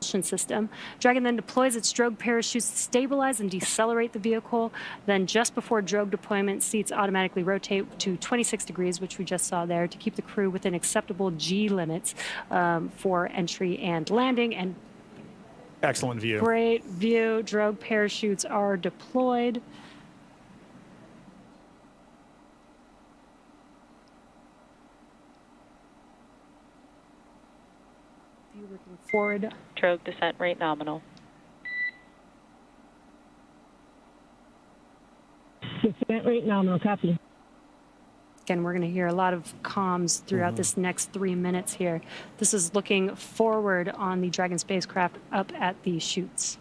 system. Dragon then deploys its drogue parachutes to stabilize and decelerate the vehicle. Then just before drogue deployment, seats automatically rotate to 26 degrees, which we just saw there, to keep the crew within acceptable G limits for entry and landing. And excellent view. Great view. Drogue parachutes are deployed. Looking forward. Drogue descent rate nominal. Descent rate nominal, copy. Again, we're going to hear a lot of comms throughout this next 3 minutes here. This is looking forward on the Dragon spacecraft up at the chutes.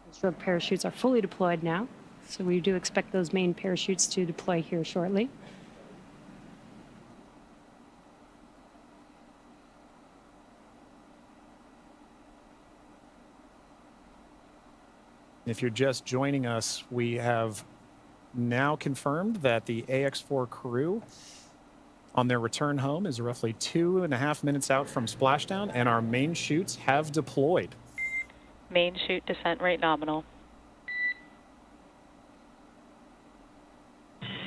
Those drogue parachutes are fully deployed now, so we do expect those main parachutes to deploy here shortly. If you're just joining us, we have now confirmed that the AX-4 crew on their return home is roughly 2.5 minutes out from splashdown, and our main chutes have deployed. Main chute descent rate nominal.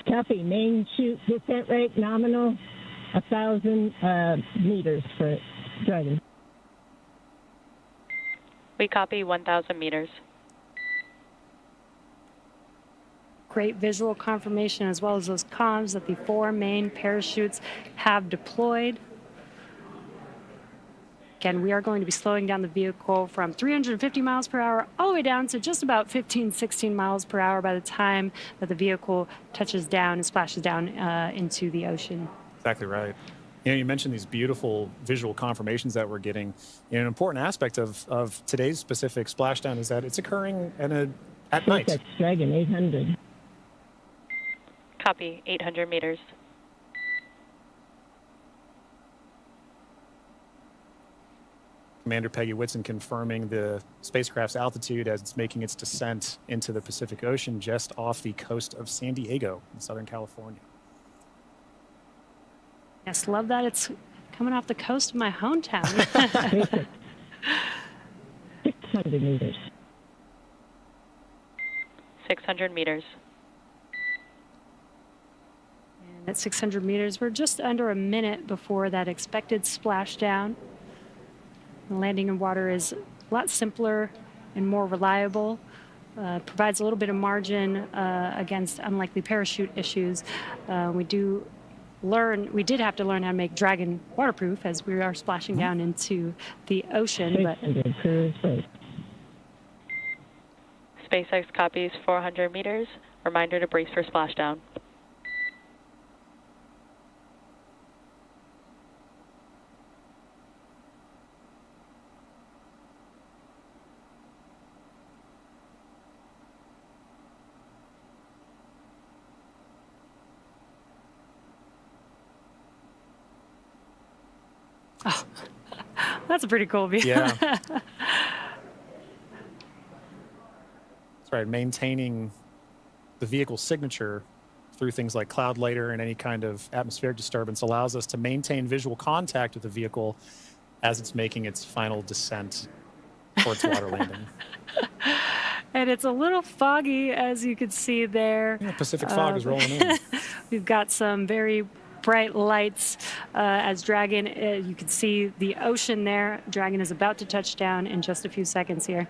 Copy. Main chute descent rate nominal, 1,000 meters for Dragon. We copy 1,000 meters. Great visual confirmation as well as those comms that the 4 main parachutes have deployed. Again, we are going to be slowing down the vehicle from 350 miles per hour all the way down to just about 15, 16 miles per hour by the time that the vehicle touches down and splashes down into the ocean. Exactly right. You know, you mentioned these beautiful visual confirmations that we're getting. You know, an important aspect of today's specific splashdown is that it's occurring at night. That's Dragon 800. Copy 800 meters. Commander Peggy Whitson confirming the spacecraft's altitude as it's making its descent into the Pacific Ocean just off the coast of San Diego in Southern California. Yes, love that it's coming off the coast of my hometown. 600 meters. 600 meters. And at 600 meters, we're just under a minute before that expected splashdown. Landing in water is a lot simpler and more reliable. Provides a little bit of margin against unlikely parachute issues. We did have to learn how to make Dragon waterproof as we are splashing down into the ocean. But SpaceX copies 400 meters. Reminder to brace for splashdown. Oh, that's a pretty cool view. Yeah. That's right. Maintaining the vehicle's signature through things like cloud lighter and any kind of atmospheric disturbance allows us to maintain visual contact with the vehicle as it's making its final descent towards water landing. And it's a little foggy, as you can see there. Yeah, Pacific fog is rolling in. We've got some very bright lights as Dragon, you can see the ocean there. Dragon is about to touch down in just a few seconds here.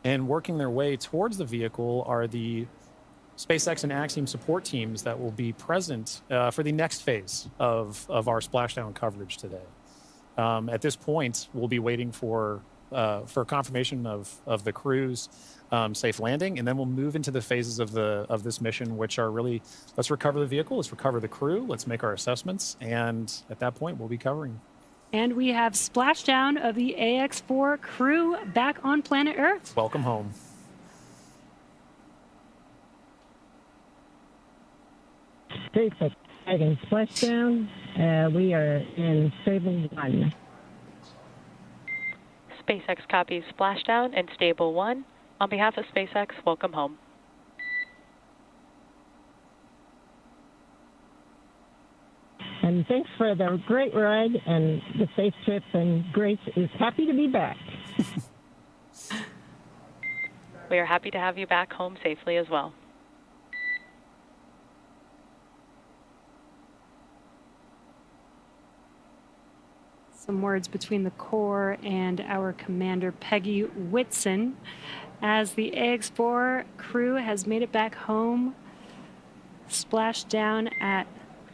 And working their way towards the vehicle are the SpaceX and Axiom support teams that will be present for the next phase of our splashdown coverage today. At this point, we'll be waiting for confirmation of the crew's safe landing, and then we'll move into the phases of this mission, which are really, let's recover the vehicle, let's recover the crew, let's make our assessments, and at that point, we'll be covering. And we have splashdown of the AX-4 crew back on planet Earth. Welcome home. SpaceX Dragon splashdown. We are in Stable 1. SpaceX copies splashdown and Stable 1. On behalf of SpaceX, welcome home. And And thanks for the great ride and the safe trip. And Grace is happy to be back. We are happy to have you back home safely as well. Some words between the Corps and our commander, Peggy Whitson, as the AX-4 crew has made it back home, splashed down at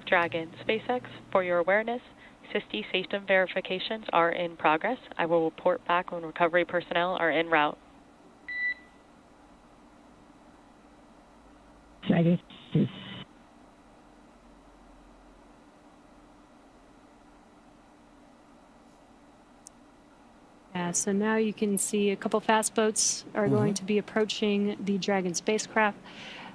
Dragon SpaceX, for your awareness, SISTI system verifications are in progress. I will report back when recovery personnel are en route. Dragon. Yeah, so now you can see a couple fast boats are going to be approaching the Dragon spacecraft.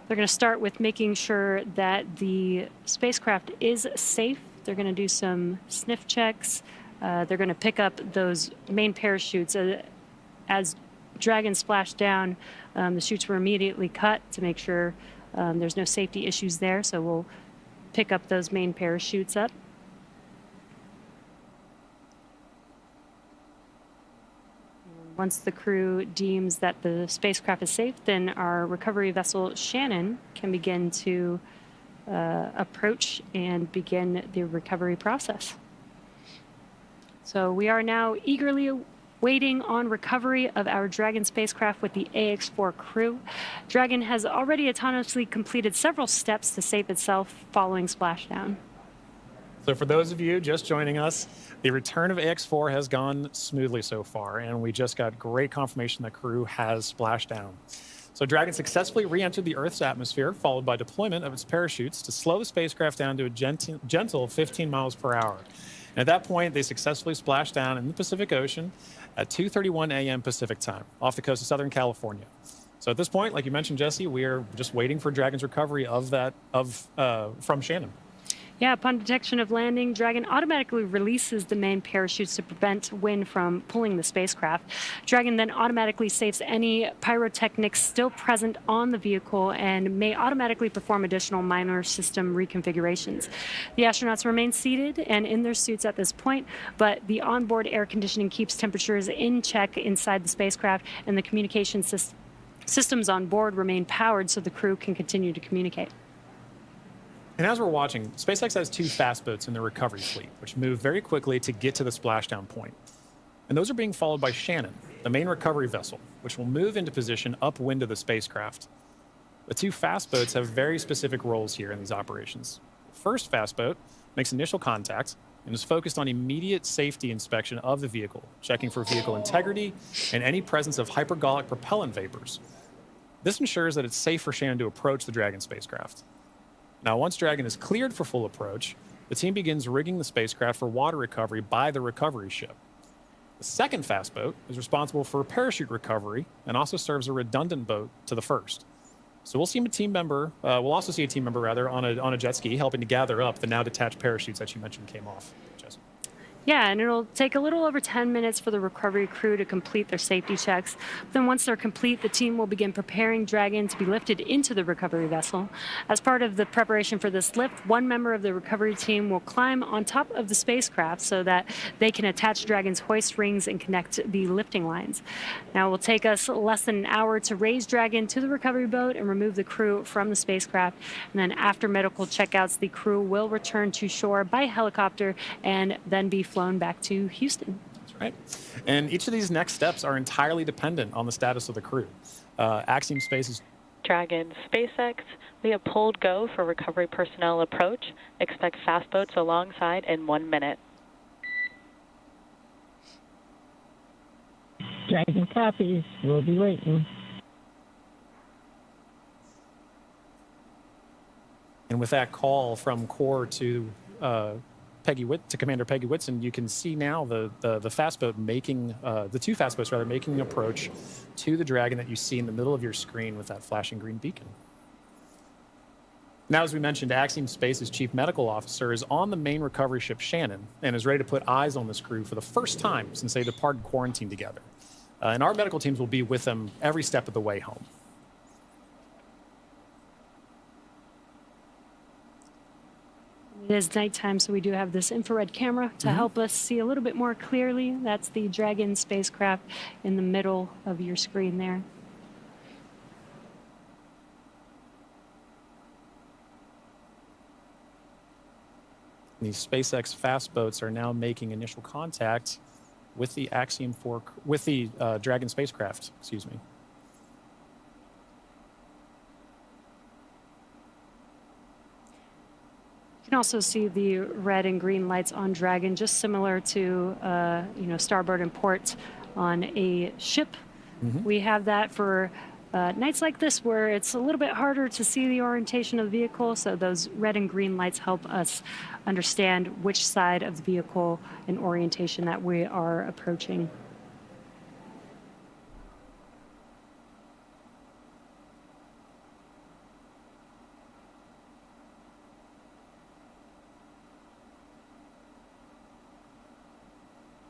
They're going to start with making sure that the spacecraft is safe. They're going to do some sniff checks. They're going to pick up those main parachutes. As Dragon splashed down, the chutes were immediately cut to make sure there's no safety issues there. So we'll pick up those main parachutes up. Once the crew deems that the spacecraft is safe, then our recovery vessel Shannon can begin to approach and begin the recovery process. So we are now eagerly waiting on recovery of our Dragon spacecraft with the AX-4 crew. Dragon has already autonomously completed several steps to save itself following splashdown. So for those of you just joining us, the return of AX-4 has gone smoothly so far, and we just got great confirmation the crew has splashed down. So Dragon successfully re-entered the Earth's atmosphere, followed by deployment of its parachutes to slow the spacecraft down to a gentle 15 miles per hour. And at that point, they successfully splashed down in the Pacific Ocean at 2:31 a.m. Pacific time, off the coast of Southern California. So at this point, like you mentioned, Jesse, we are just waiting for Dragon's recovery from Shannon. Yeah, upon detection of landing, Dragon automatically releases the main parachutes to prevent wind from pulling the spacecraft. Dragon then automatically saves any pyrotechnics still present on the vehicle and may automatically perform additional minor system reconfigurations. The astronauts remain seated and in their suits at this point, but the onboard air conditioning keeps temperatures in check inside the spacecraft, and the communication systems on board remain powered so the crew can continue to communicate. And as we're watching, SpaceX has 2 fast boats in the recovery fleet, which move very quickly to get to the splashdown point. And those are being followed by Shannon, the main recovery vessel, which will move into position upwind of the spacecraft. The 2 fast boats have very specific roles here in these operations. The first fast boat makes initial contact and is focused on immediate safety inspection of the vehicle, checking for vehicle integrity and any presence of hypergolic propellant vapors. This ensures that it's safe for Shannon to approach the Dragon spacecraft. Now, once Dragon is cleared for full approach, the team begins rigging the spacecraft for water recovery by the recovery ship. The second fast boat is responsible for parachute recovery and also serves a redundant boat to the first. So we'll also see a team member on a jet ski helping to gather up the now detached parachutes that you mentioned came off. Jesse. Yeah, and it'll take a little over 10 minutes for the recovery crew to complete their safety checks. Then once they're complete, the team will begin preparing Dragon to be lifted into the recovery vessel. As part of the preparation for this lift, one member of the recovery team will climb on top of the spacecraft so that they can attach Dragon's hoist rings and connect the lifting lines. Now, it will take us less than an hour to raise Dragon to the recovery boat and remove the crew from the spacecraft. And then after medical checkouts, the crew will return to shore by helicopter and then be flown back to Houston. That's right. And each of these next steps are entirely dependent on the status of the crew. Axiom Space's Dragon SpaceX, we have pulled go for recovery personnel approach. Expect fast boats alongside in 1 minute. Dragon copies. We'll be waiting. And with that call from Corps to Commander Peggy Whitson, you can see now the fast boat making the 2 fast boats making an approach to the Dragon that you see in the middle of your screen with that flashing green beacon. Now, as we mentioned, Axiom Space's chief medical officer is on the main recovery ship Shannon and is ready to put eyes on this crew for the first time since they departed quarantine together. And our medical teams will be with them every step of the way home. The It is nighttime, so we do have this infrared camera to help us see a little bit more clearly. That's the Dragon spacecraft in the middle of your screen there. These SpaceX fast boats are now making initial contact with the Axiom 4, with the Dragon spacecraft, excuse me. You can also see the red and green lights on Dragon, just similar to, starboard and port on a ship. We have that for nights like this where it's a little bit harder to see the orientation of the vehicle, so those red and green lights help us understand which side of the vehicle and orientation that we are approaching.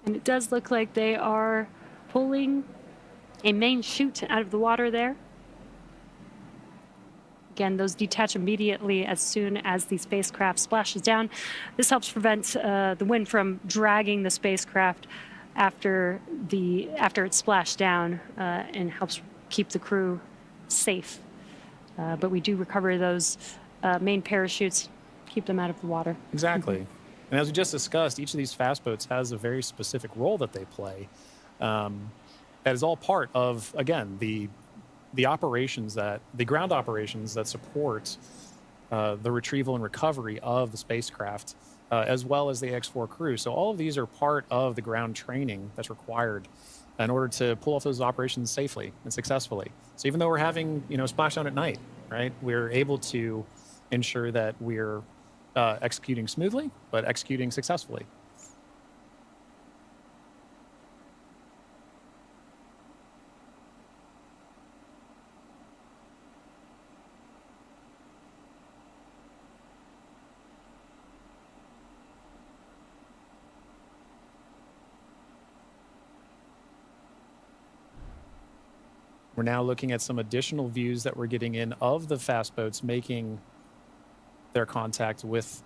And it does look like they are pulling a main chute out of the water there. Again, those detach immediately as soon as the spacecraft splashes down. This helps prevent the wind from dragging the spacecraft after it's splashed down, and helps keep the crew safe. But we do recover those main parachutes, keep them out of the water. Exactly. And as we just discussed, each of these fast boats has a very specific role that they play. That is all part of, again, the ground operations that support the retrieval and recovery of the spacecraft, as well as the X4 crew. So all of these are part of the ground training that's required in order to pull off those operations safely and successfully. So even though we're having, splashdown at night, right, we're able to ensure that we're executing smoothly, but executing successfully. We're now looking at some additional views that we're getting in of the fast boats making their contact with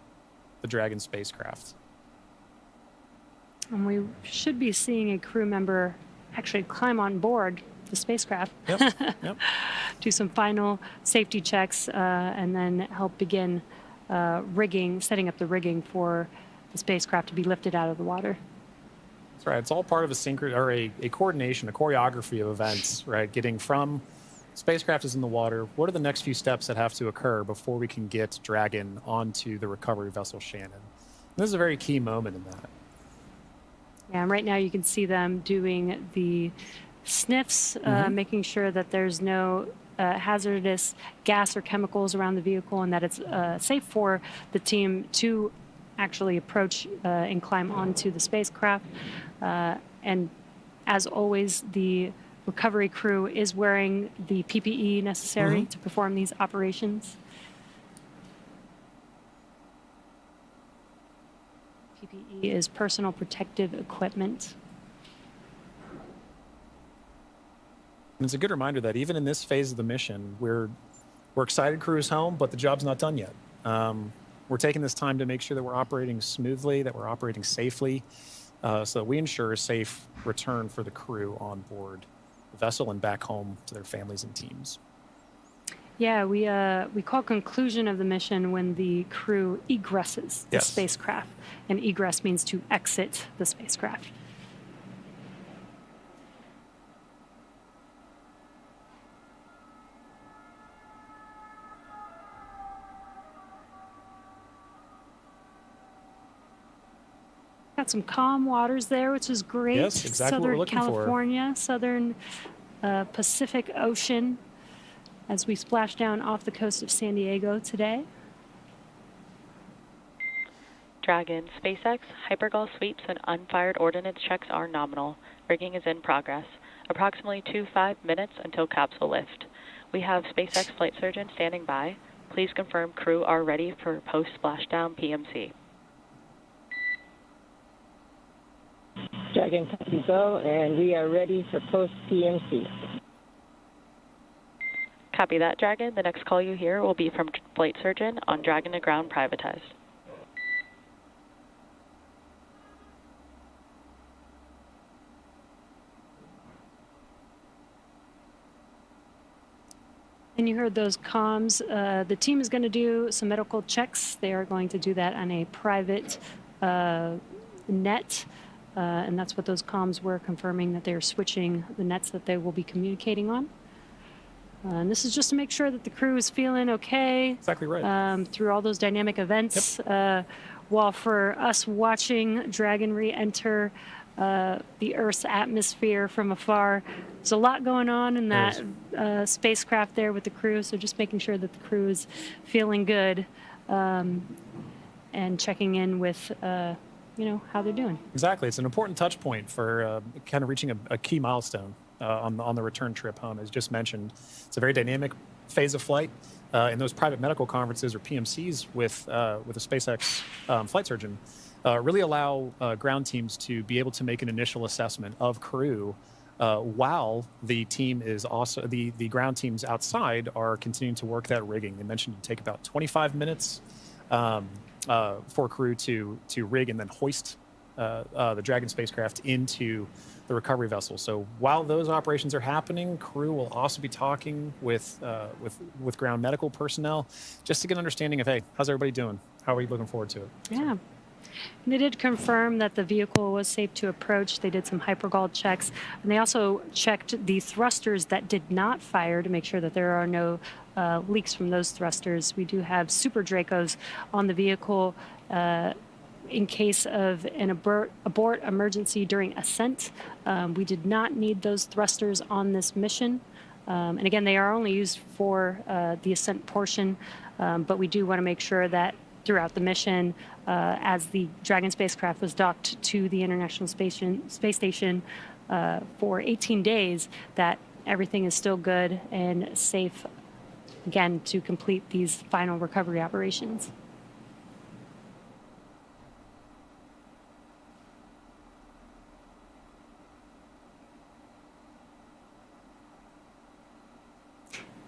the Dragon spacecraft. And we should be seeing a crew member actually climb on board the spacecraft. Yep. Do some final safety checks, and then help begin setting up the rigging for the spacecraft to be lifted out of the water. That's right. It's all part of a coordination, a choreography of events, right? Getting from spacecraft is in the water. What are the next few steps that have to occur before we can get Dragon onto the recovery vessel Shannon? And this is a very key moment in that. Yeah, and right now you can see them doing the sniffs, making sure that there's no hazardous gas or chemicals around the vehicle, and that it's safe for the team to actually approach and climb onto the spacecraft. And as always, the recovery crew is wearing the PPE necessary to perform these operations. PPE is personal protective equipment. And it's a good reminder that even in this phase of the mission, we're excited crew is home, but the job's not done yet. We're taking this time to make sure that we're operating smoothly, that we're operating safely, so that we ensure a safe return for the crew on board the vessel and back home to their families and teams. Yeah, we call conclusion of the mission when the crew egresses the spacecraft, and egress means to exit the spacecraft. Got some calm waters there, which is great. Yes, exactly what we're looking for. Southern California, southern Pacific Ocean, as we splash down off the coast of San Diego today. Dragon, SpaceX, hypergol sweeps, and unfired ordnance checks are nominal. Rigging is in progress. Approximately 5 minutes until capsule lift. We have SpaceX flight surgeon standing by. Please confirm crew are ready for post-splashdown PMC. Dragon copy go, and we are ready for post-PMC. Copy that, Dragon. The next call you hear will be from flight surgeon on Dragon to ground privatized. And you heard those comms. The team is going to do some medical checks. They are going to do that on a private net. And that's what those comms were, confirming that they're switching the nets that they will be communicating on. And this is just to make sure that the crew is feeling okay. Exactly right. Through all those dynamic events. While for us watching Dragon re-enter the Earth's atmosphere from afar, there's a lot going on in that spacecraft there with the crew. So just making sure that the crew is feeling good and checking in with, how they're doing. Exactly. It's an important touch point for kind of reaching a key milestone on the return trip home. As just mentioned, it's a very dynamic phase of flight. In those private medical conferences or PMCs with a SpaceX flight surgeon, really allow ground teams to be able to make an initial assessment of crew while the team is also the ground teams outside are continuing to work that rigging. They mentioned it take about 25 minutes for crew to rig and then hoist the Dragon spacecraft into the recovery vessel. So while those operations are happening, crew will also be talking with ground medical personnel just to get an understanding of, hey, how's everybody doing? How are we looking forward to it? Yeah. And they did confirm that the vehicle was safe to approach. They did some hypergol checks, and they also checked the thrusters that did not fire to make sure that there are no leaks from those thrusters. We do have Super Dracos on the vehicle in case of an abort emergency during ascent. We did not need those thrusters on this mission. And again, they are only used for the ascent portion, but we do want to make sure that throughout the mission, as the Dragon spacecraft was docked to the International Space Station for 18 days, that everything is still good and safe, again, to complete these final recovery operations.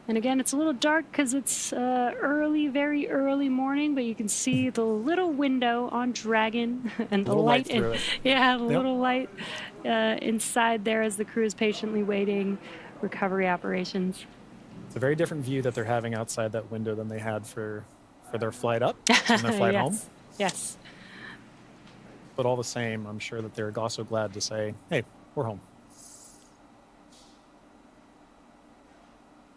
And again, it's a little dark because it's very early morning, but you can see the little window on Dragon and the light. Little light inside there as the crew is patiently waiting recovery operations. It's a very different view that they're having outside that window than they had for their flight up and their flight home. Yes. But all the same, I'm sure that they're also glad to say, hey, we're home.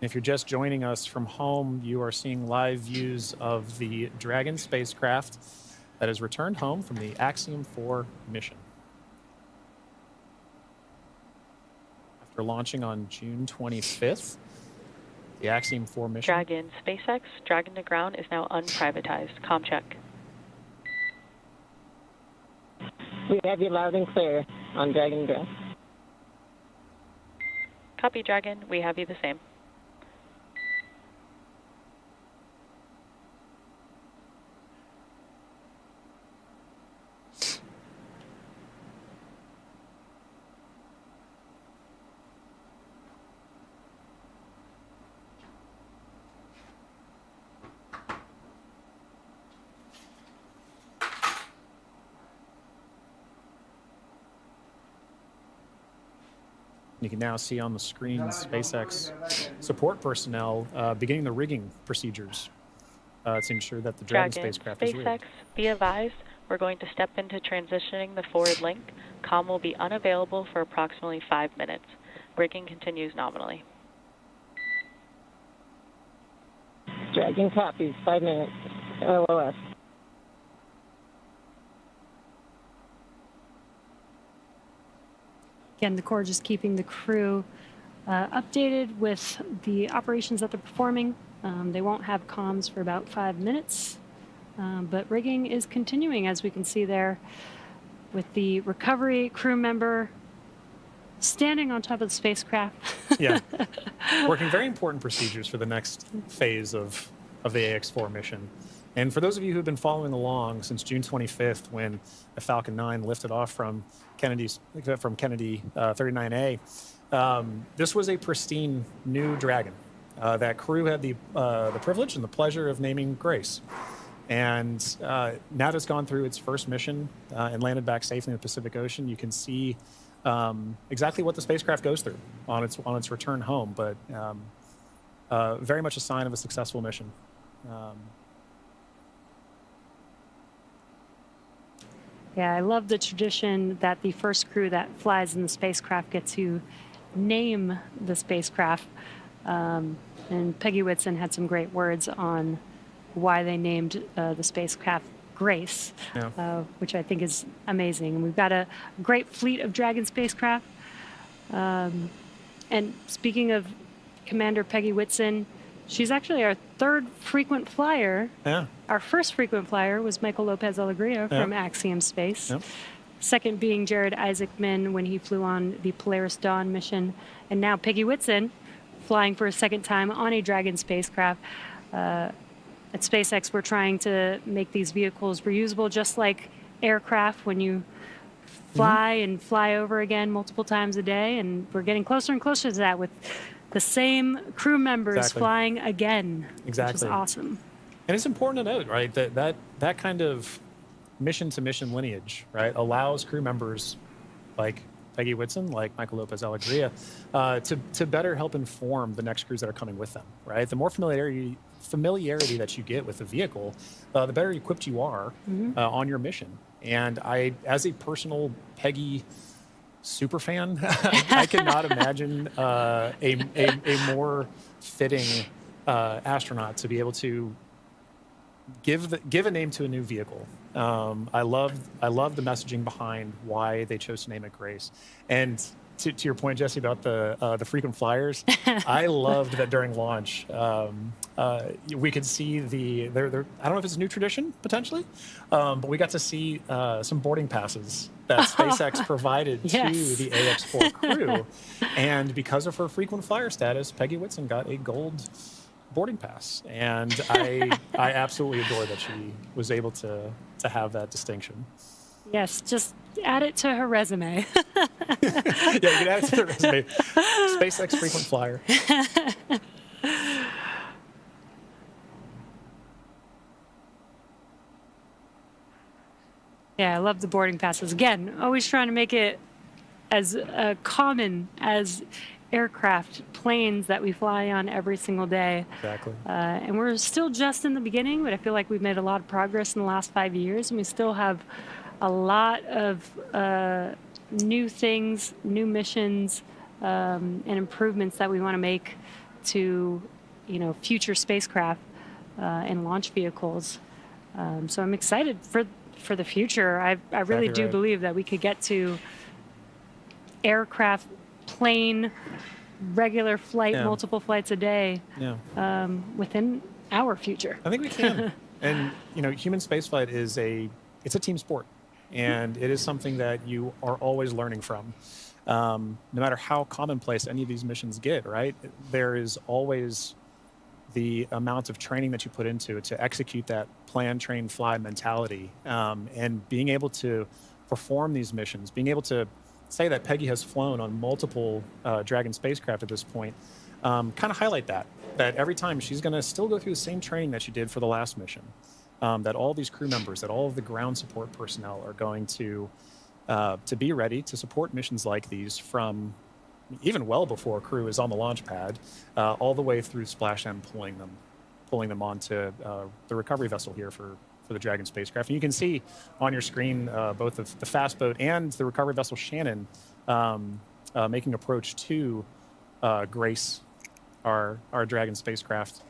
If you're just joining us from home, you are seeing live views of the Dragon spacecraft that has returned home from the Axiom 4 mission. After launching on June 25th, the Axiom 4 mission... Dragon SpaceX, Dragon to ground is now unprivatized. Com check. We have you loud and clear on Dragon ground. Copy, Dragon. We have you the same. You can now see on the screen SpaceX support personnel beginning the rigging procedures to ensure that the Dragon spacecraft is rigged. SpaceX, be advised, we're going to step into transitioning the forward link. COM will be unavailable for approximately 5 minutes. Rigging continues nominally. Dragon copies, 5 minutes. LOS. Again, the Corps just keeping the crew updated with the operations that they're performing. They won't have comms for about 5 minutes, but rigging is continuing, as we can see there, with the recovery crew member standing on top of the spacecraft. Yeah, working very important procedures for the next phase of the AX-4 mission. And for those of you who have been following along since June 25th, when the Falcon 9 lifted off from Kennedy 39A, this was a pristine new Dragon. That crew had the privilege and the pleasure of naming Grace. And now that it's gone through its first mission and landed back safely in the Pacific Ocean, you can see exactly what the spacecraft goes through on its return home. But very much a sign of a successful mission. Yeah, I love the tradition that the first crew that flies in the spacecraft get to name the spacecraft. And Peggy Whitson had some great words on why they named the spacecraft Grace, Yeah. which I think is amazing. And we've got a great fleet of Dragon spacecraft. And speaking of Commander Peggy Whitson, she's actually our third frequent flyer. Yeah. Our first frequent flyer was Michael Lopez Alegria from Axiom Space. Yep. Second being Jared Isaacman when he flew on the Polaris Dawn mission. And now Peggy Whitson flying for a second time on a Dragon spacecraft. At SpaceX, we're trying to make these vehicles reusable, just like aircraft when you fly and fly over again multiple times a day. And we're getting closer and closer to that with the same crew members Exactly. flying again, which is Exactly. awesome. And it's important to note, right, that kind of mission-to-mission lineage, right, allows crew members like Peggy Whitson, like Michael Lopez Alegria, to better help inform the next crews that are coming with them, right? The more familiarity that you get with the vehicle, the better equipped you are on your mission. And I, as a personal Peggy super fan, I cannot imagine a more fitting astronaut to be able to give a name to a new vehicle. I love the messaging behind why they chose to name it Grace. And to your point, Jesse, about the frequent flyers, I loved that during launch we could see I don't know if it's a new tradition potentially, but we got to see some boarding passes that SpaceX provided Yes. to the AX4 crew, and because of her frequent flyer status, Peggy Whitson got a gold boarding pass, and I absolutely adore that she was able to have that distinction. Yes, just add it to her resume. Yeah, you can add it to the resume. SpaceX frequent flyer. Yeah, I love the boarding passes. Again, always trying to make it as common as aircraft, planes that we fly on every single day. Exactly. And we're still just in the beginning, but I feel like we've made a lot of progress in the last 5 years, and we still have a lot of new things, new missions, and improvements that we want to make to, future spacecraft and launch vehicles. So I'm excited for the future. I really Exactly do right. believe that we could get to aircraft, plane, regular flight, Yeah. multiple flights a day Yeah. within our future. I think we can. And human spaceflight it's a team sport, and it is something that you are always learning from. No matter how commonplace any of these missions get, right? There is always the amount of training that you put into it to execute that plan, train, fly mentality, and being able to perform these missions, being able to say that Peggy has flown on multiple Dragon spacecraft at this point, kind of highlight that every time she's going to still go through the same training that she did for the last mission, that all these crew members, that all of the ground support personnel are going to be ready to support missions like these from even well before crew is on the launch pad, all the way through Splashdown, pulling them onto the recovery vessel here for the Dragon spacecraft. And you can see on your screen both the fast boat and the recovery vessel Shannon making approach to Grace, our Dragon spacecraft.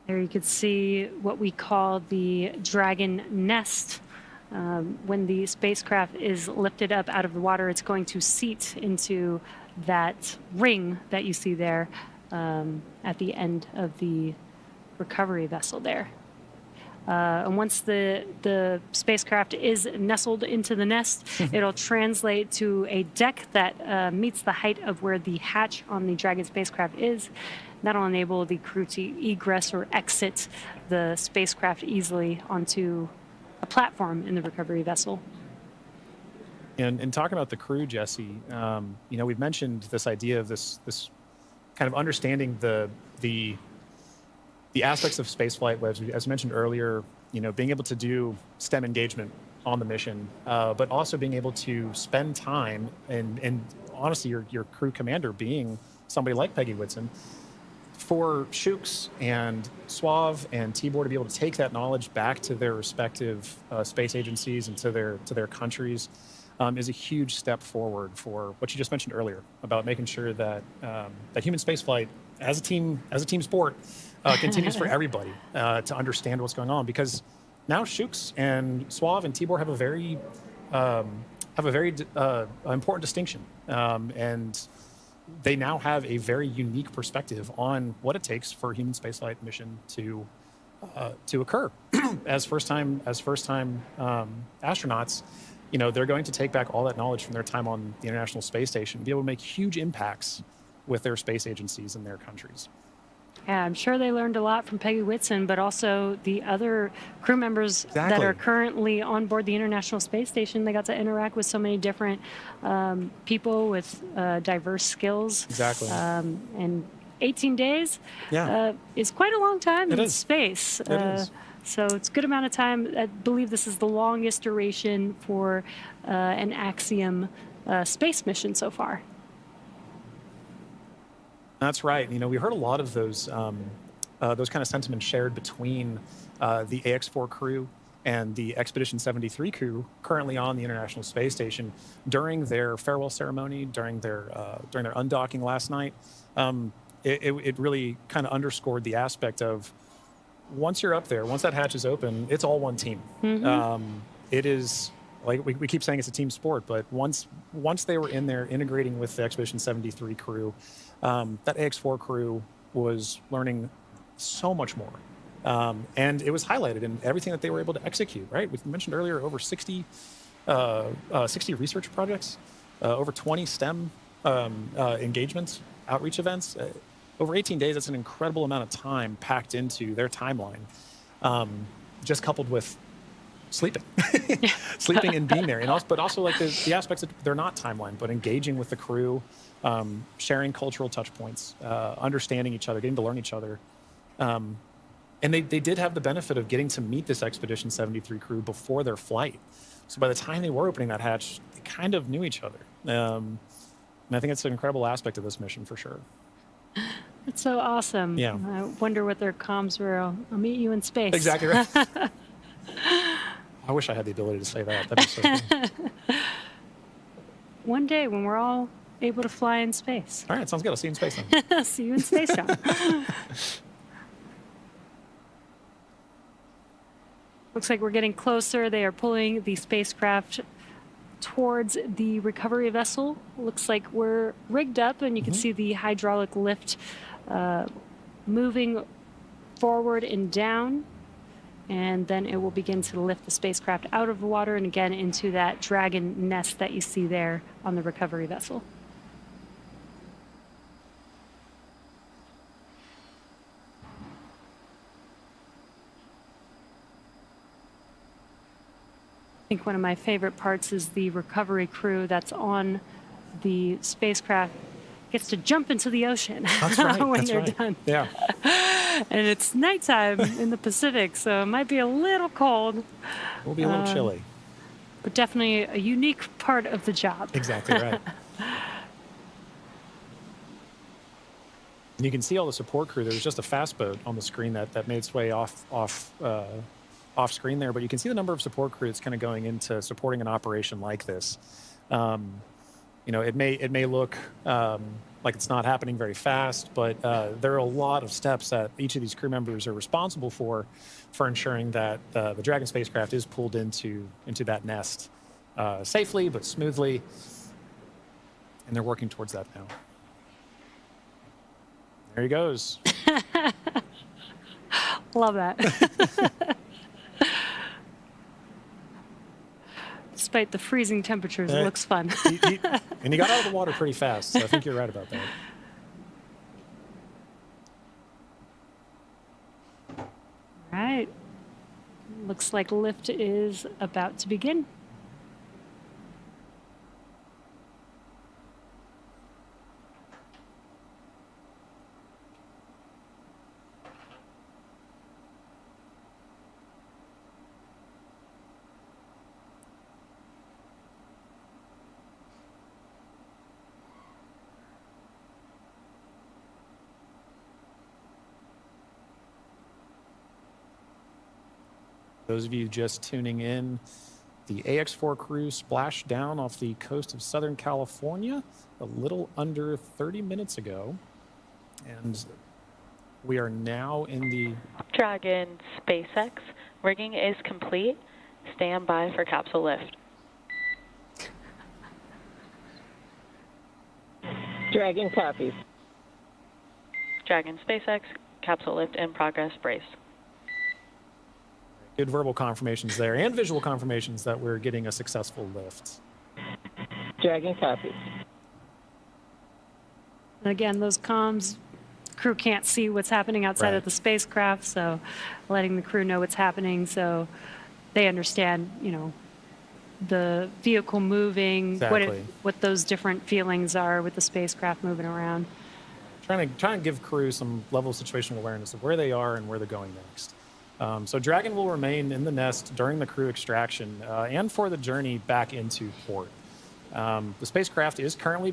There you could see what we call the Dragon nest. When the spacecraft is lifted up out of the water, it's going to seat into that ring that you see there at the end of the recovery vessel there. And once the spacecraft is nestled into the nest, it'll translate to a deck that meets the height of where the hatch on the Dragon spacecraft is. That'll enable the crew to egress or exit the spacecraft easily onto a platform in the recovery vessel. And talking about the crew, Jesse, we've mentioned this idea of this kind of understanding the aspects of spaceflight, as mentioned earlier, being able to do STEM engagement on the mission, but also being able to spend time and honestly, your crew commander being somebody like Peggy Whitson, for Shooks and Suave and Tibor to be able to take that knowledge back to their respective space agencies and to their countries is a huge step forward for what you just mentioned earlier about making sure that that human spaceflight as a team sport continues for everybody to understand what's going on, because now Shooks and Suave and Tibor have a very important distinction, and they now have a very unique perspective on what it takes for a human spaceflight mission to occur. as first time astronauts, they're going to take back all that knowledge from their time on the International Space Station and be able to make huge impacts with their space agencies in their countries. Yeah, I'm sure they learned a lot from Peggy Whitson, but also the other crew members that are currently on board the International Space Station. They got to interact with so many different people with diverse skills. Exactly. And 18 days is quite a long time in space. It is. So it's a good amount of time. I believe this is the longest duration for an Axiom space mission so far. That's right. We heard a lot of those kind of sentiments shared between the AX-4 crew and the Expedition 73 crew currently on the International Space Station during their farewell ceremony, during their undocking last night. It really kind of underscored the aspect of once you're up there, once that hatch is open, it's all one team. Mm-hmm. It is. Like we keep saying, it's a team sport, but once they were in there integrating with the Expedition 73 crew, that AX-4 crew was learning so much more. And it was highlighted in everything that they were able to execute, right? We mentioned earlier over 60 research projects, over 20 STEM engagements, outreach events. Over 18 days, that's an incredible amount of time packed into their timeline, just coupled with sleeping and being there, but also like the aspects that they're not timeline, but engaging with the crew, sharing cultural touch points, understanding each other, getting to learn each other. And they did have the benefit of getting to meet this Expedition 73 crew before their flight. So by the time they were opening that hatch, they kind of knew each other. And I think it's an incredible aspect of this mission for sure. It's so awesome. Yeah. I wonder what their comms were. I'll meet you in space. Exactly right. I wish I had the ability to say that. That'd be so cool. One day when we're all able to fly in space. All right, sounds good. I'll see you in space then. See you in space, John. Looks like we're getting closer. They are pulling the spacecraft towards the recovery vessel. Looks like we're rigged up, and you can see the hydraulic lift moving forward and down. And then it will begin to lift the spacecraft out of the water and again into that Dragon nest that you see there on the recovery vessel. I think one of my favorite parts is the recovery crew that's on the spacecraft gets to jump into the ocean when they're done. Yeah. And it's nighttime in the Pacific, so it might be a little cold. We'll be a little chilly. But definitely a unique part of the job. Exactly right. And you can see all the support crew. There's just a fast boat on the screen that made its way off screen there, but you can see the number of support crew that's kind of going into supporting an operation like this. It may look like it's not happening very fast, but there are a lot of steps that each of these crew members are responsible for ensuring that the Dragon spacecraft is pulled into that nest safely but smoothly, and they're working towards that now. There he goes. Love that. Despite the freezing temperatures, it looks fun. And he got out of the water pretty fast, so I think you're right about that. All right. Looks like lift is about to begin. Those of you just tuning in, the AX4 crew splashed down off the coast of Southern California a little under 30 minutes ago. And we are now in the Dragon SpaceX, rigging is complete. Stand by for capsule lift. Dragon copies. Dragon SpaceX, capsule lift in progress, brace. good verbal confirmations there and visual confirmations that we're getting a successful lift. Dragon copies. Again, those comms, crew can't see what's happening outside Right. of the spacecraft, so letting the crew know what's happening so they understand, the vehicle moving, Exactly. what those different feelings are with the spacecraft moving around. Trying to give crew some level of situational awareness of where they are and where they're going next. So Dragon will remain in the nest during the crew extraction and for the journey back into port. The spacecraft is currently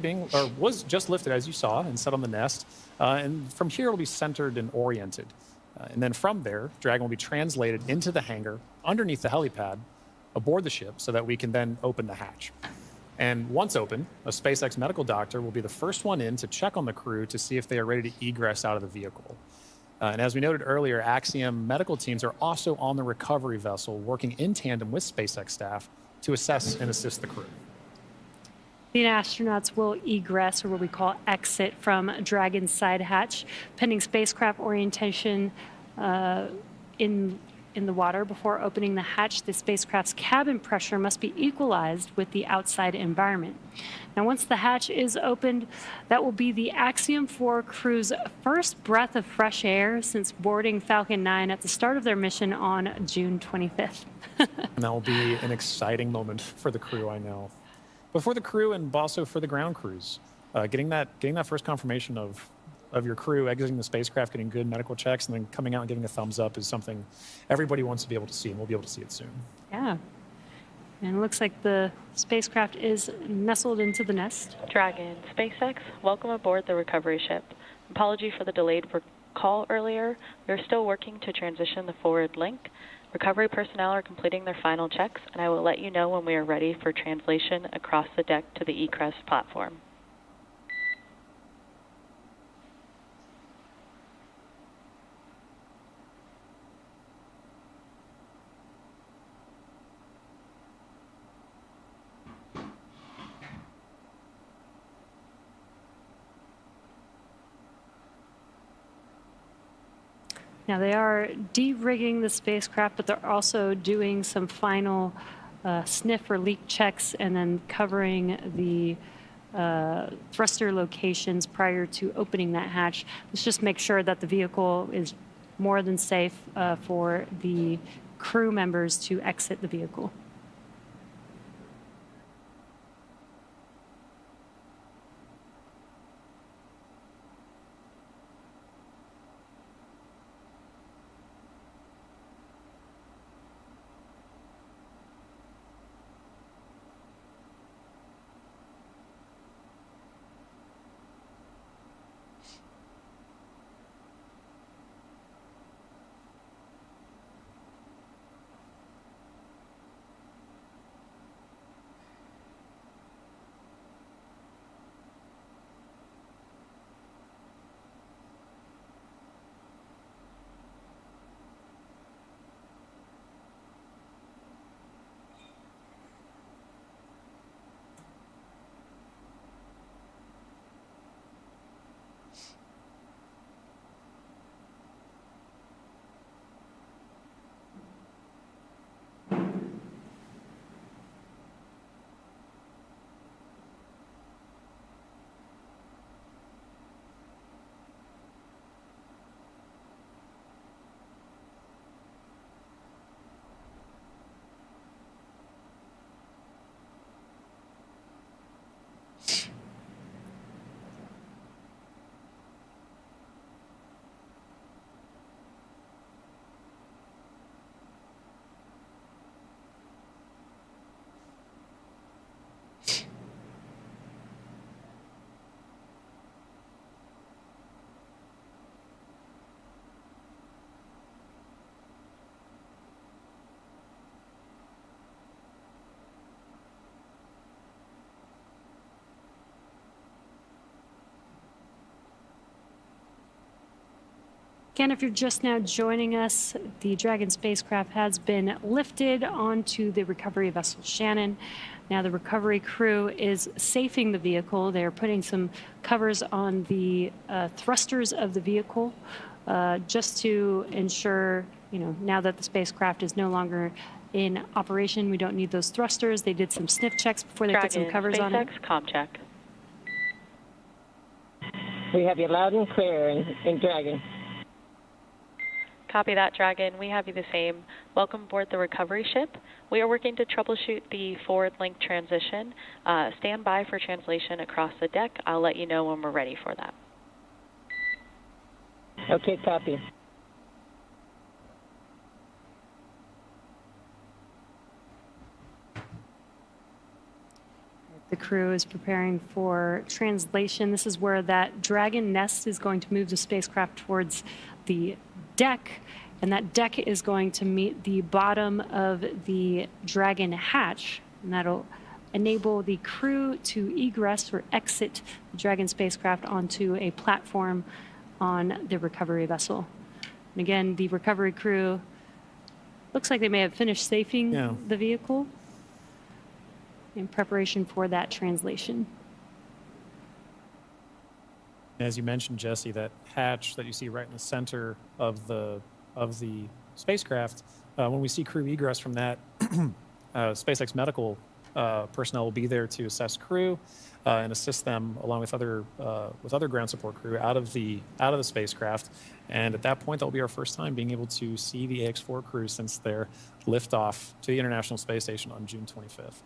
was just lifted, as you saw, and set on the nest. And from here, it'll be centered and oriented. And then from there, Dragon will be translated into the hangar underneath the helipad aboard the ship so that we can then open the hatch. And once open, a SpaceX medical doctor will be the first one in to check on the crew to see if they are ready to egress out of the vehicle. And as we noted earlier, Axiom medical teams are also on the recovery vessel working in tandem with SpaceX staff to assess and assist the crew. The astronauts will egress, or what we call exit, from Dragon's side hatch, pending spacecraft orientation in the water. Before opening the hatch, the spacecraft's cabin pressure must be equalized with the outside environment. Now, once the hatch is opened, that will be the Axiom 4 crew's first breath of fresh air since boarding Falcon 9 at the start of their mission on June 25th. And that will be an exciting moment for the crew, I know. But for the crew and also for the ground crews, getting that first confirmation of your crew exiting the spacecraft, getting good medical checks, and then coming out and giving a thumbs up is something everybody wants to be able to see, and we'll be able to see it soon. Yeah. And it looks like the spacecraft is nestled into the nest. Dragon SpaceX, welcome aboard the recovery ship. Apology for the delayed call earlier. We are still working to transition the forward link. Recovery personnel are completing their final checks, and I will let you know when we are ready for translation across the deck to the eCrest platform. Now, they are de-rigging the spacecraft, but they're also doing some final sniff or leak checks and then covering the thruster locations prior to opening that hatch. Let's just make sure that the vehicle is more than safe for the crew members to exit the vehicle. Again, if you're just now joining us, the Dragon spacecraft has been lifted onto the recovery vessel Shannon. Now the recovery crew is safing the vehicle. They're putting some covers on the thrusters of the vehicle just to ensure, now that the spacecraft is no longer in operation, we don't need those thrusters. They did some sniff checks before they put some Dragon, covers on it. SpaceX, comm check. We have you loud and clear in Dragon. Copy that, Dragon. We have you the same. Welcome aboard the recovery ship. We are working to troubleshoot the forward link transition. Stand by for translation across the deck. I'll let you know when we're ready for that. Okay, copy. The crew is preparing for translation. This is where that Dragon nest is going to move the spacecraft towards the deck, and that deck is going to meet the bottom of the Dragon hatch, and that'll enable the crew to egress or exit the Dragon spacecraft onto a platform on the recovery vessel. And again, the recovery crew looks like they may have finished safing the vehicle in preparation for that translation. As you mentioned, Jesse, that hatch that you see right in the center of the spacecraft, when we see crew egress from that, SpaceX medical personnel will be there to assess crew and assist them along with other ground support crew out of the spacecraft. And at that point, that will be our first time being able to see the AX-4 crew since their liftoff to the International Space Station on June 25th.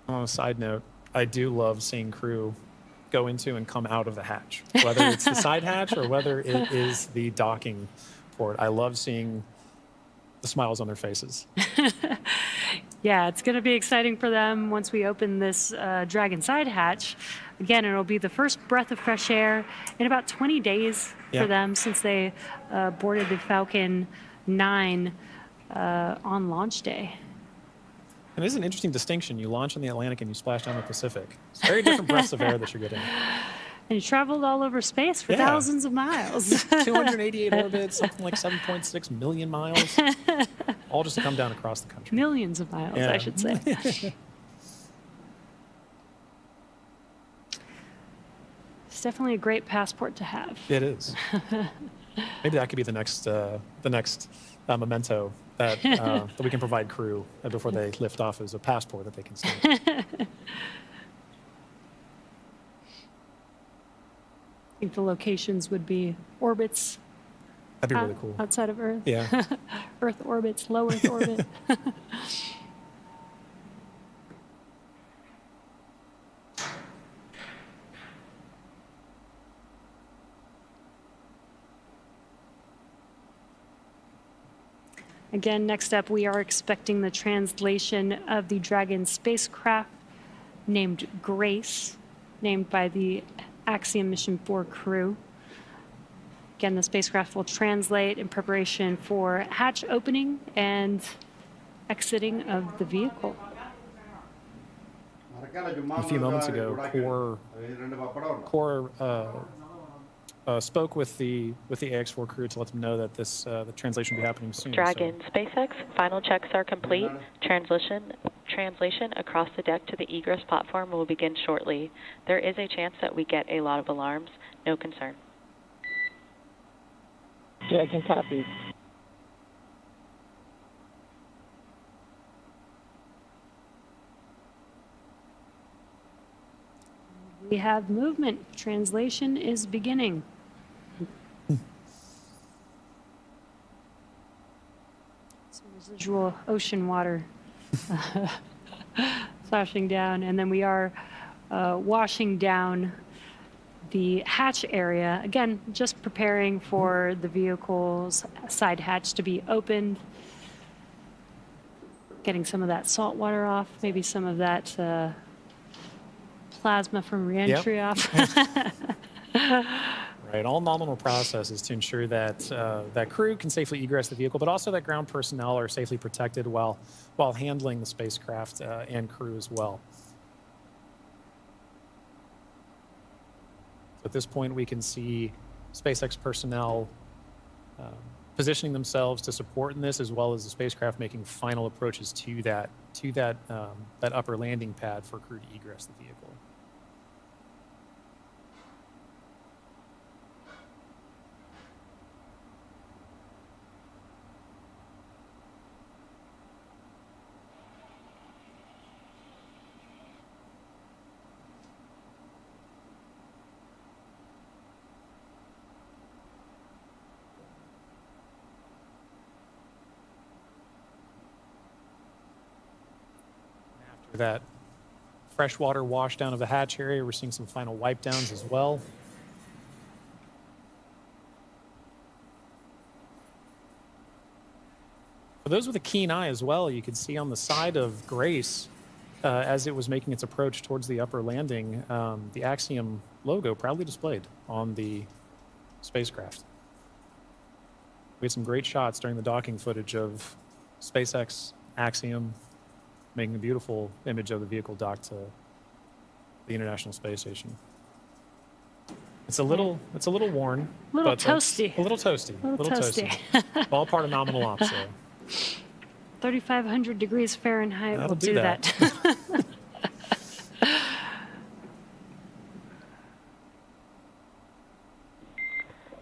On a side note, I do love seeing crew go into and come out of the hatch, whether it's the side hatch or whether it is the docking port. I love seeing the smiles on their faces. Yeah, it's going to be exciting for them once we open this Dragon side hatch. Again, it'll be the first breath of fresh air in about 20 days for them since they boarded the Falcon 9 on launch day. And it is an interesting distinction. You launch in the Atlantic and you splash down the Pacific. It's very different breaths of air that you're getting. And you traveled all over space for thousands of miles. 288 orbits, something like 7.6 million miles, all just to come down across the country. Millions of miles, I should say. It's definitely a great passport to have. It is. Maybe that could be the next memento that we can provide crew before they lift off as a passport that they can see. I think the locations would be orbits. That'd be really cool. Outside of Earth. Yeah. Earth orbits, low Earth orbit. Again, next up, we are expecting the translation of the Dragon spacecraft named Grace, named by the Axiom Mission 4 crew. Again, the spacecraft will translate in preparation for hatch opening and exiting of the vehicle. A few moments ago, Core spoke with the AX-4 crew to let them know that the translation will be happening soon. Dragon, SpaceX, final checks are complete. Translation across the deck to the egress platform will begin shortly. There is a chance that we get a lot of alarms. No concern. Dragon copies. We have movement. Translation is beginning. Some residual ocean water splashing down, and then we are washing down the hatch area. Again, just preparing for the vehicle's side hatch to be opened. Getting some of that salt water off, maybe some of that plasma from reentry off. Right. Right, all nominal processes to ensure that that crew can safely egress the vehicle, but also that ground personnel are safely protected while handling the spacecraft and crew as well. So at this point, we can see SpaceX personnel positioning themselves to support in this, as well as the spacecraft making final approaches to that upper landing pad for crew to egress the vehicle. After that freshwater washdown of the hatch area, we're seeing some final wipe downs as well. For those with a keen eye as well, you could see on the side of Grace, as it was making its approach towards the upper landing, the Axiom logo proudly displayed on the spacecraft. We had some great shots during the docking footage of SpaceX, Axiom, making a beautiful image of the vehicle docked to the International Space Station. It's a little worn, A little but toasty. a little toasty, A little toasty. All part of nominal ops, though. 3,500 degrees Fahrenheit That'll will do do that.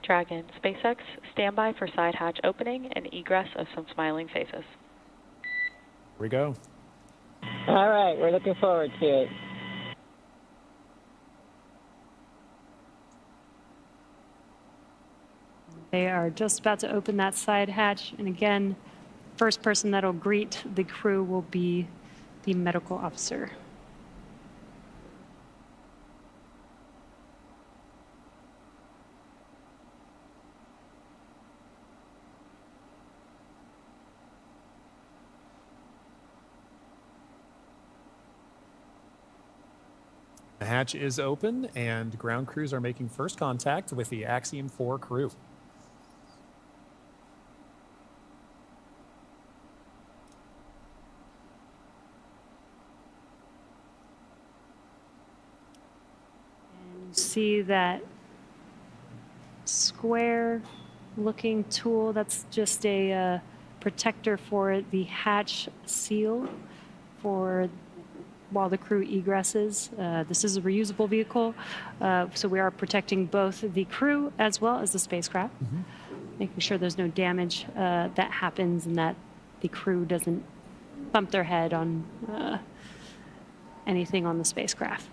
Dragon, SpaceX, standby for side hatch opening and egress of some smiling faces. Here we go. All right, we're looking forward to it. They are just about to open that side hatch. And again, first person that'll greet the crew will be the medical officer. The hatch is open, and ground crews are making first contact with the Axiom 4 crew. And you see that square looking tool, that's just a protector for the hatch seal for while the crew egresses. This is a reusable vehicle, so we are protecting both the crew as well as the spacecraft, making sure there's no damage that happens and that the crew doesn't bump their head on anything on the spacecraft.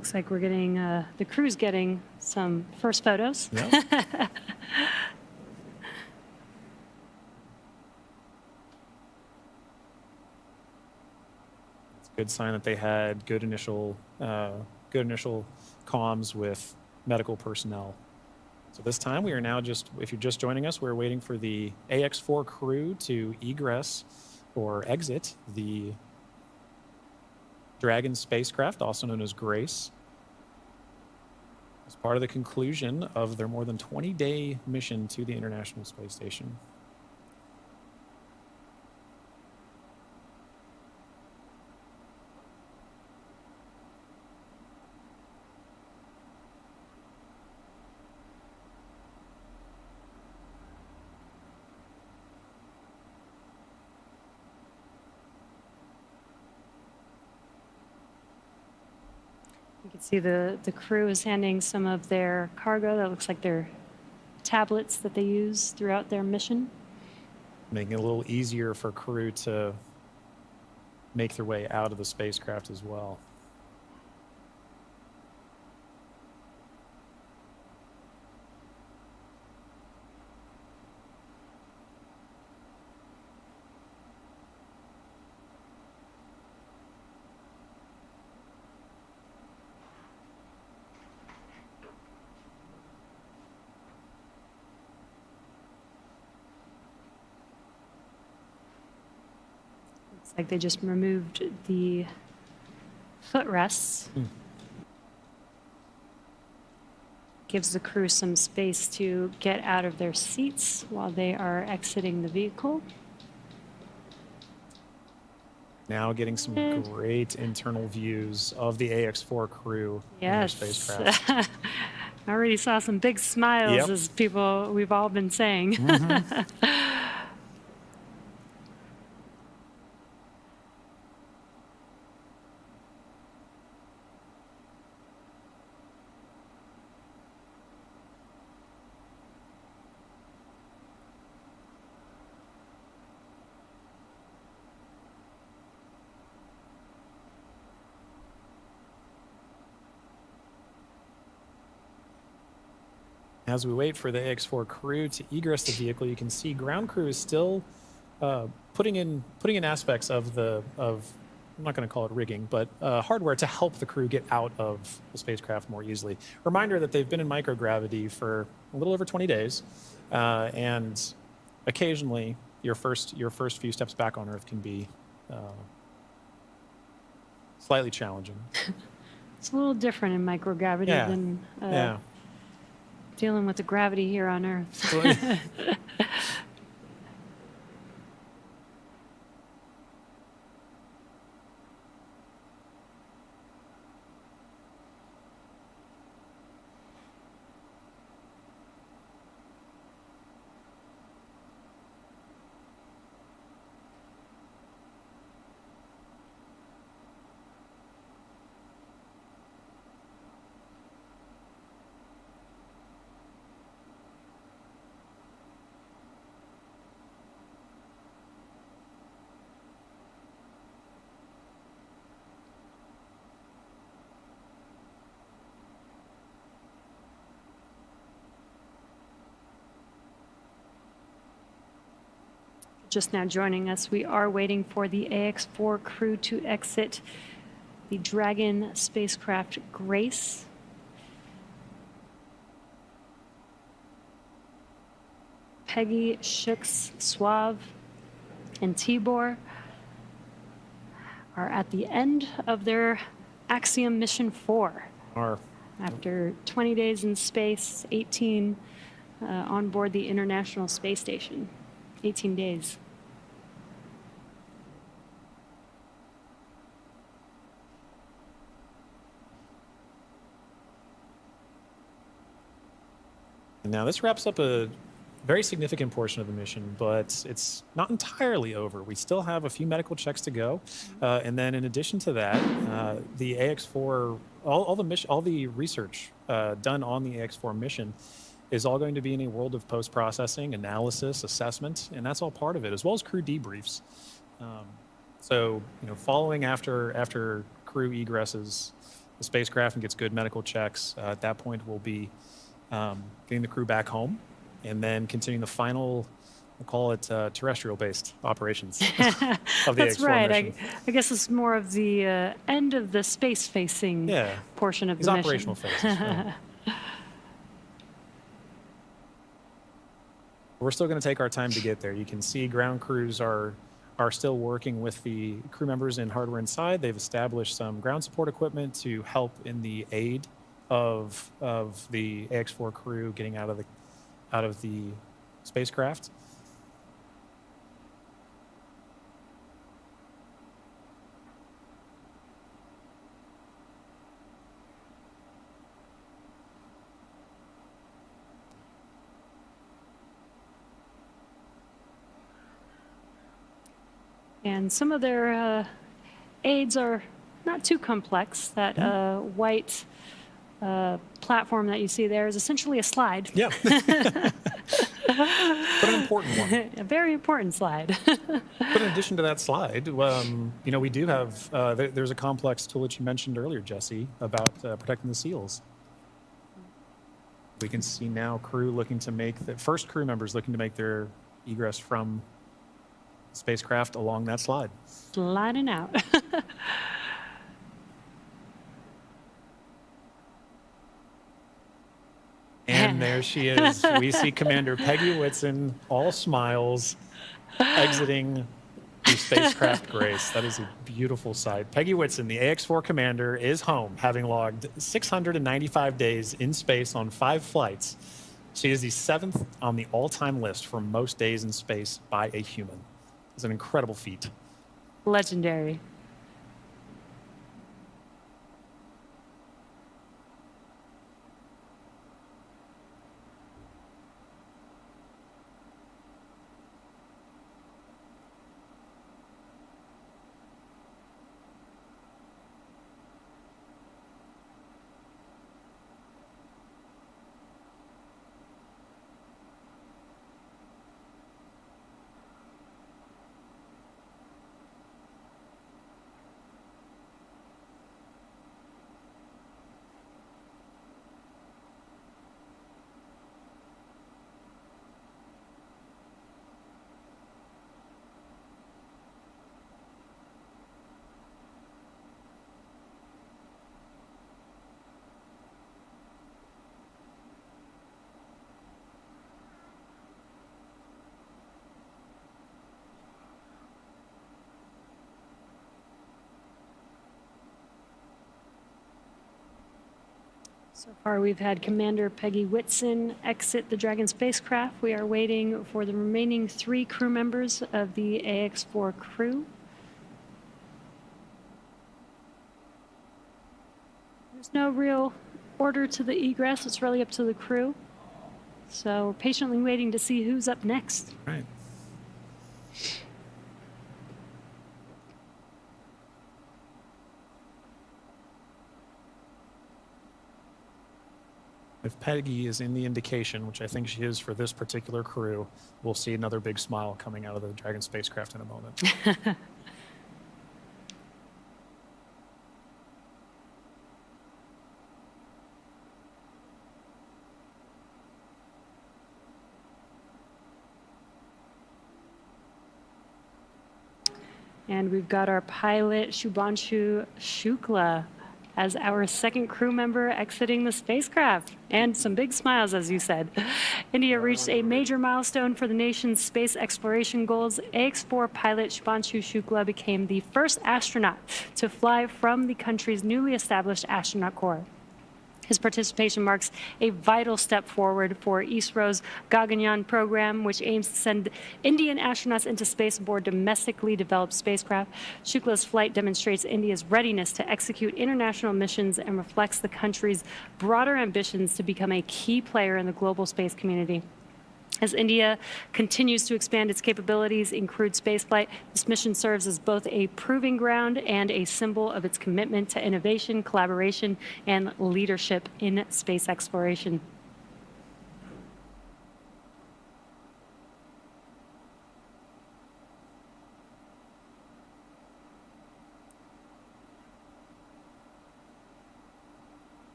Looks like we're getting, the crew's getting some first photos. Yeah. It's a good sign that they had good initial comms with medical personnel. So this time we are now if you're just joining us, we're waiting for the AX-4 crew to egress or exit the Dragon spacecraft, also known as Grace, as part of the conclusion of their more than 20-day mission to the International Space Station. You can see the crew is handing some of their cargo. That looks like their tablets that they use throughout their mission. Making it a little easier for crew to make their way out of the spacecraft as well. Looks like they just removed the footrests. Gives the crew some space to get out of their seats while they are exiting the vehicle. Now getting some great internal views of the AX-4 crew in their Yes. spacecraft. I already saw some big smiles Yep. as people we've all been saying. As we wait for the AX-4 crew to egress the vehicle, you can see ground crew is still putting in aspects of I'm not going to call it rigging, but hardware to help the crew get out of the spacecraft more easily. Reminder that they've been in microgravity for a little over 20 days, and occasionally your first few steps back on Earth can be slightly challenging. It's a little different in microgravity Yeah. than Yeah. dealing with the gravity here on Earth. Just now joining us, we are waiting for the AX-4 crew to exit the Dragon spacecraft Grace. Peggy, Shooks, Suave, and Tibor are at the end of their Axiom Mission 4. After 20 days in space, 18 on board the International Space Station. 18 days. Now, this wraps up a very significant portion of the mission, but it's not entirely over. We still have a few medical checks to go. And then in addition to that, the AX-4, all the research done on the AX-4 mission is all going to be in a world of post-processing, analysis, assessment, and that's all part of it, as well as crew debriefs. So, following after crew egresses the spacecraft and gets good medical checks, at that point we'll be getting the crew back home and then continuing the final, we'll call it terrestrial-based operations of the That's AX4 right. mission. I guess it's more of the end of the space-facing Yeah, portion of these the operational mission. phases. Right. We're still going to take our time to get there. You can see ground crews are still working with the crew members and hardware inside. They've established some ground support equipment to help in the aid of the AX4 crew getting out of the spacecraft. And some of their aids are not too complex. That white platform that you see there is essentially a slide. Yeah. But an important one. A very important slide. But in addition to that slide, we do have, there's a complex tool that you mentioned earlier, Jesse, about protecting the seals. We can see now crew first crew members looking to make their egress from spacecraft along that slide. Sliding out. And there she is. We see Commander Peggy Whitson, all smiles, exiting the spacecraft Grace. That is a beautiful sight. Peggy Whitson, the AX4 commander, is home, having logged 695 days in space on 5 flights. She is the 7th on the all-time list for most days in space by a human. It's an incredible feat. Legendary. So far, we've had Commander Peggy Whitson exit the Dragon spacecraft. We are waiting for the remaining 3 crew members of the AX4 crew. There's no real order to the egress. It's really up to the crew. So we're patiently waiting to see who's up next. Right. If Peggy is in the indication, which I think she is for this particular crew, we'll see another big smile coming out of the Dragon spacecraft in a moment. And we've got our pilot, Shubhanshu Shukla, as our second crew member exiting the spacecraft. And some big smiles, as you said. India reached a major milestone for the nation's space exploration goals. AX4 pilot Shubhanshu Shukla became the first astronaut to fly from the country's newly established astronaut corps. His participation marks a vital step forward for ISRO's Gaganyaan program, which aims to send Indian astronauts into space aboard domestically developed spacecraft. Shukla's flight demonstrates India's readiness to execute international missions and reflects the country's broader ambitions to become a key player in the global space community. As India continues to expand its capabilities in crewed spaceflight, this mission serves as both a proving ground and a symbol of its commitment to innovation, collaboration, and leadership in space exploration.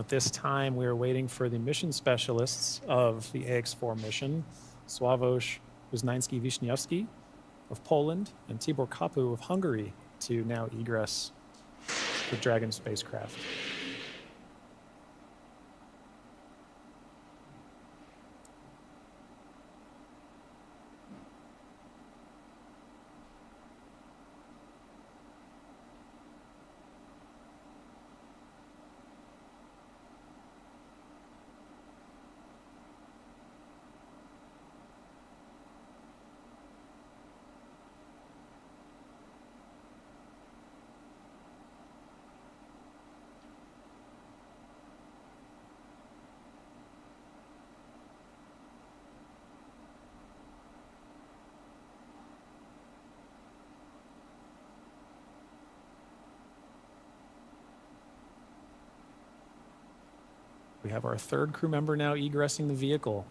At this time, we are waiting for the mission specialists of the AX-4 mission, Sławomir Uznański-Wiśniewski of Poland and Tibor Kapu of Hungary, to now egress the Dragon spacecraft. We have our third crew member now egressing the vehicle.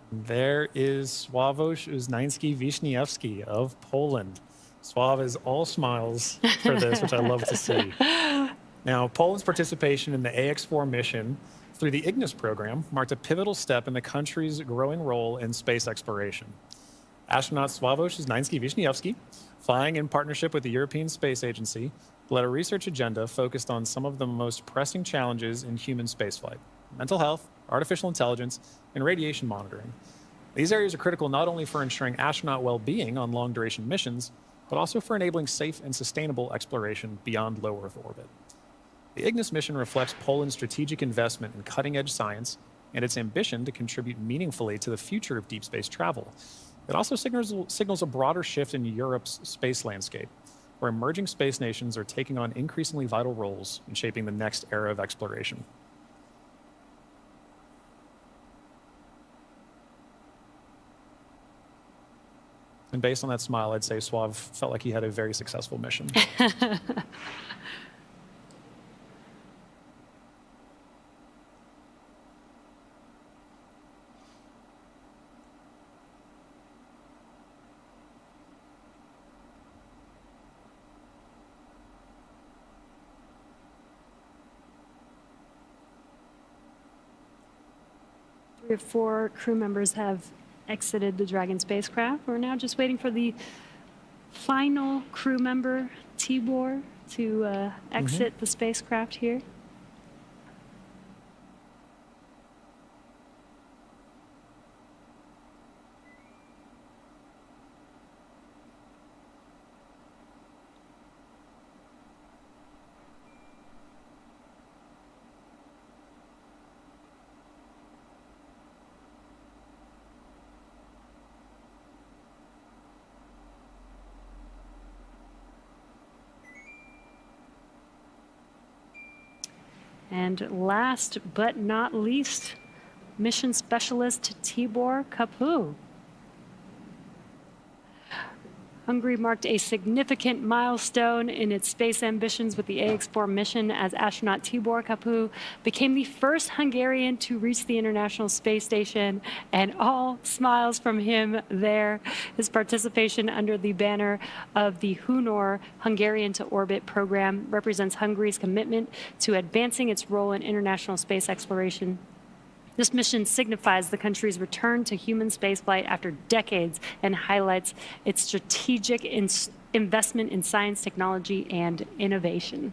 And there is Sławomir Uznański-Wiśniewski of Poland. Sław is all smiles for this, which I love to see. Now, Poland's participation in the AX-4 mission through the Ignis program marked a pivotal step in the country's growing role in space exploration. Astronaut Sławomir Uznański-Wiśniewski, flying in partnership with the European Space Agency, led a research agenda focused on some of the most pressing challenges in human spaceflight: mental health, artificial intelligence, and radiation monitoring. These areas are critical not only for ensuring astronaut well-being on long-duration missions, but also for enabling safe and sustainable exploration beyond low Earth orbit. The Ignis mission reflects Poland's strategic investment in cutting-edge science and its ambition to contribute meaningfully to the future of deep space travel. It also signals a broader shift in Europe's space landscape, where emerging space nations are taking on increasingly vital roles in shaping the next era of exploration. And based on that smile, I'd say Sław felt like he had a very successful mission. Three or four crew members have exited the Dragon spacecraft. We're now just waiting for the final crew member, Tibor, to exit the spacecraft here. And last but not least, mission specialist Tibor Kapu. Hungary marked a significant milestone in its space ambitions with the AX-4 mission, as astronaut Tibor Kapu became the first Hungarian to reach the International Space Station, and all smiles from him there. His participation under the banner of the Hunor Hungarian to Orbit program represents Hungary's commitment to advancing its role in international space exploration. This mission signifies the country's return to human spaceflight after decades and highlights its strategic investment in science, technology, and innovation.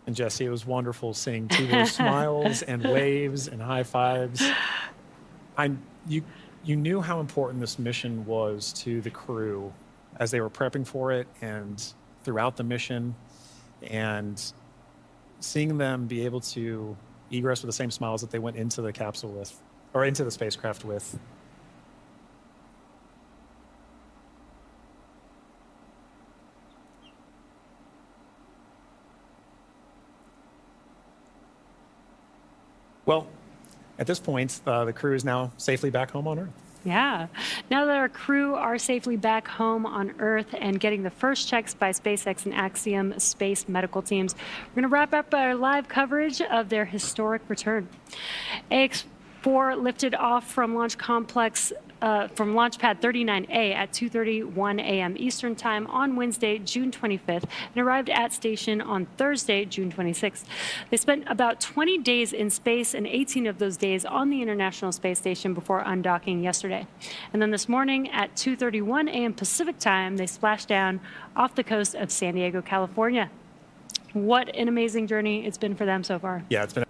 And Jesse, it was wonderful seeing Tibor's smiles and waves and high fives. You knew how important this mission was to the crew as they were prepping for it and throughout the mission, and seeing them be able to egress with the same smiles that they went into the capsule with, or into the spacecraft with. Well, at this point, the crew is now safely back home on Earth. Yeah. Now that our crew are safely back home on Earth and getting the first checks by SpaceX and Axiom space medical teams, we're going to wrap up our live coverage of their historic return. AX-4 lifted off from Launch Complex from launch pad 39A at 2:31 a.m. Eastern Time on Wednesday, June 25th, and arrived at station on Thursday, June 26th. They spent about 20 days in space and 18 of those days on the International Space Station before undocking yesterday. And then this morning at 2:31 a.m. Pacific Time, they splashed down off the coast of San Diego, California. What an amazing journey it's been for them so far. Yeah, it's been